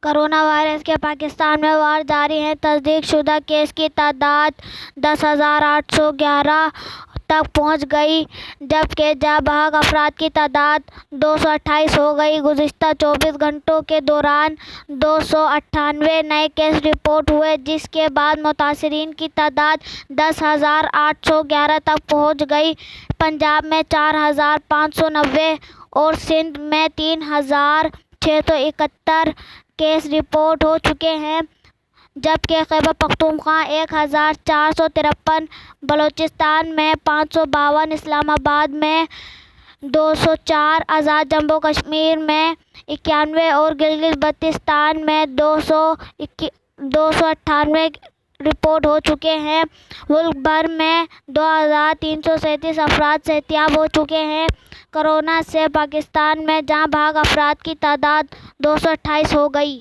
Corona virus کے پاکستان میں وار جاری ہے۔ تصدیق شدہ کیس کی تعداد 10,811 تک پہنچ گئی جبکہ جاں بحق افراد کی تعداد 228 ہو گئی۔ گزشتہ 24 گھنٹوں کے دوران 298 نئے کیس رپورٹ ہوئے جس کے بعد متاثرین کی تعداد 10,811 تک پہنچ گئی۔ پنجاب میں 4,590 اور سندھ میں 3,671 کیس رپورٹ ہو چکے ہیں جبکہ خیبر پختونخوا 1,453، بلوچستان میں 552، اسلام آباد میں 204، آزاد جموں کشمیر میں 91 اور گلگت بلتستان میں 298 رپورٹ ہو چکے ہیں۔ ملک بھر میں 2,337 افراد صحتیاب ہو چکے ہیں۔ کورونا سے پاکستان میں جاں بحق افراد کی تعداد 228 ہو گئی۔